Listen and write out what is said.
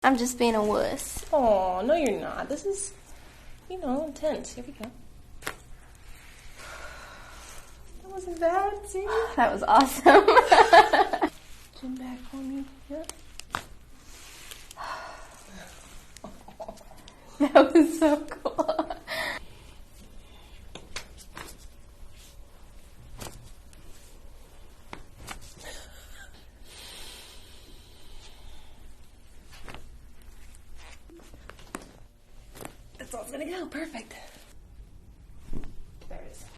I'm just being a wuss. Oh, no you're not. This is, intense. Here we go. That wasn't bad, see? That was awesome. Chin back for me. Yeah. That was so cool. That's all it's gonna go. Perfect.